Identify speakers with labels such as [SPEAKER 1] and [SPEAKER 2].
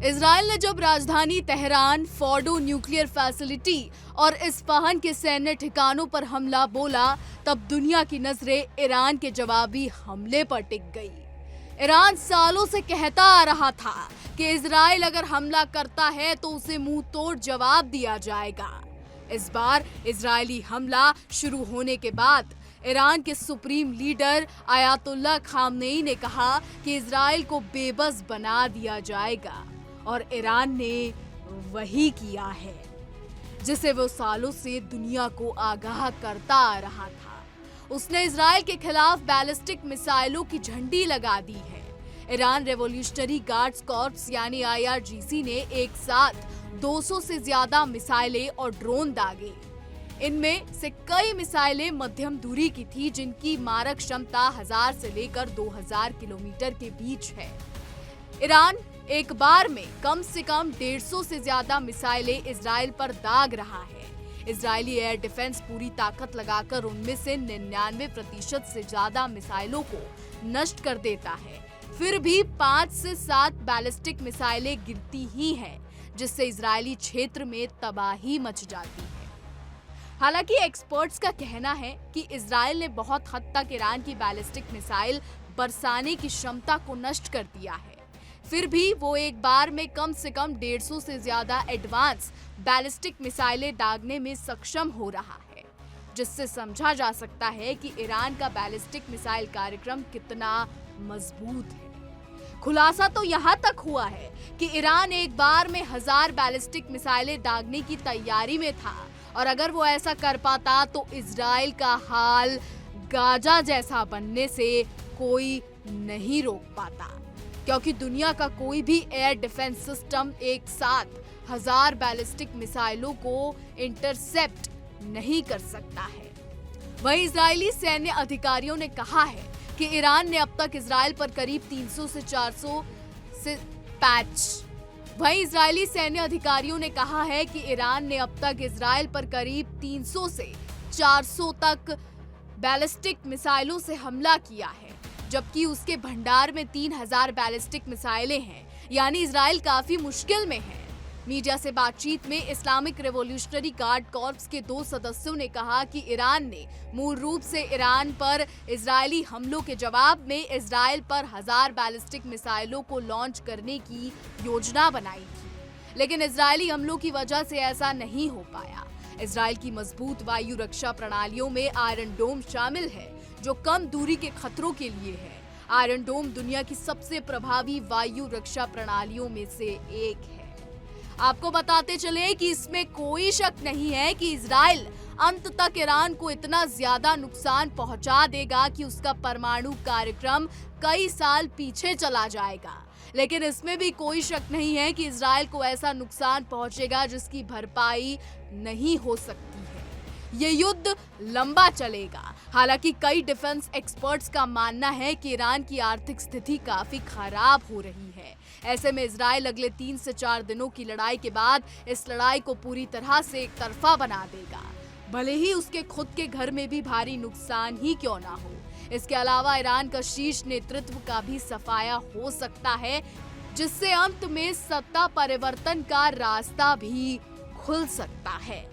[SPEAKER 1] Israel ने जब राजधानी तेहरान, फोर्डो न्यूक्लियर फैसिलिटी और इस्फहान के सैन्य ठिकानों पर हमला बोला, तब दुनिया की नजरें ईरान के जवाबी हमले पर टिक गई। ईरान सालों से कहता आ रहा था कि इजराइल अगर हमला करता है तो उसे मुंह तोड़ जवाब दिया जाएगा। इस बार इजरायली हमला शुरू होने के बाद ईरान के सुप्रीम लीडर आयतुल्लाह खामनेई ने कहा कि इजराइल को बेबस बना दिया जाएगा, और ईरान ने वही किया है जिसे वो सालों से दुनिया को आगाह करता आ रहा था। उसने इजराइल के खिलाफ बैलिस्टिक मिसाइलों की झंडी लगा दी है। ईरान रेवोल्यूशनरी गार्ड्स कॉर्प्स यानी IRGC ने एक साथ 200 से ज्यादा मिसाइलें और ड्रोन दागे। इनमें से कई मिसाइलें मध्यम दूरी की थी, जिनकी मारक क्षमता 1000 से लेकर 2000 किलोमीटर के बीच है। ईरान एक बार में कम से कम 150 से ज्यादा मिसाइलें इजराइल पर दाग रहा है। इजरायली एयर डिफेंस पूरी ताकत लगाकर उनमें से 99% से ज्यादा मिसाइलों को नष्ट कर देता है। फिर भी 5 से 7 बैलिस्टिक मिसाइलें गिरती ही हैं, जिससे इजरायली क्षेत्र में तबाही मच जाती है। हालांकि एक्सपर्ट्स का कहना है कि इजराइल ने बहुत हद तक ईरान की बैलिस्टिक मिसाइल बरसाने की क्षमता को नष्ट कर दिया है। फिर भी वो एक बार में कम से कम 150 से ज्यादा एडवांस बैलिस्टिक मिसाइलें दागने में सक्षम हो रहा है, जिससे समझा जा सकता है कि ईरान का बैलिस्टिक मिसाइल कार्यक्रम कितना मजबूत है। खुलासा तो यहाँ तक हुआ है कि ईरान एक बार में 1000 बैलिस्टिक मिसाइलें दागने की तैयारी में था, और अगर वो ऐसा कर पाता तो इजराइल का हाल गाजा जैसा बनने से कोई नहीं रोक पाता, क्योंकि दुनिया का कोई भी एयर डिफेंस सिस्टम एक साथ 1000 बैलिस्टिक मिसाइलों को इंटरसेप्ट नहीं कर सकता है। वहीं इजरायली सैन्य अधिकारियों ने कहा है कि ईरान ने अब तक इजराइल पर करीब 300 से 400 से पैच वहीं इजरायली सैन्य अधिकारियों ने कहा है कि ईरान ने अब तक इजराइल पर करीब 300 से 400 तक बैलिस्टिक मिसाइलों से हमला किया है, जबकि उसके भंडार में 3000 बैलिस्टिक मिसाइलें हैं, यानी इजराइल काफी मुश्किल में है। मीडिया से बातचीत में इस्लामिक रेवोल्यूशनरी गार्ड कॉर्प्स के 2 सदस्यों ने कहा कि ईरान ने मूल रूप से ईरान पर इजरायली हमलों के जवाब में इजराइल पर 1000 बैलिस्टिक मिसाइलों को लॉन्च करने की योजना बनाई थी, लेकिन इजरायली हमलों की वजह से ऐसा नहीं हो पाया। इजराइल की मजबूत वायु रक्षा प्रणालियों में आयरन डोम शामिल है, जो कम दूरी के खतरों के लिए है। आयरन डोम दुनिया की सबसे प्रभावी वायु रक्षा प्रणालियों में से एक है। आपको बताते चले कि इसमें कोई शक नहीं है कि इजराइल अंत तक ईरान को इतना ज्यादा नुकसान पहुंचा देगा कि उसका परमाणु कार्यक्रम कई साल पीछे चला जाएगा। लेकिन इसमें भी कोई शक नहीं है कि इजराइल को ऐसा नुकसान पहुंचेगा जिसकी भरपाई नहीं हो सकती है। ये युद्ध लंबा चलेगा। हालांकि कई डिफेंस एक्सपर्ट्स का मानना है कि ईरान की आर्थिक स्थिति काफी खराब हो रही है। ऐसे में इजराइल अगले 3 से 4 दिनों की लड़ाई के बाद इस लड़ाई को पूरी तरह से एक तरफा बना देगा, भले ही उसके खुद के घर में भी भारी नुकसान ही क्यों ना हो। इसके अलावा ईरान का शीर्ष नेतृत्व का भी सफाया हो सकता है, जिससे अंत में सत्ता परिवर्तन का रास्ता भी खुल सकता है।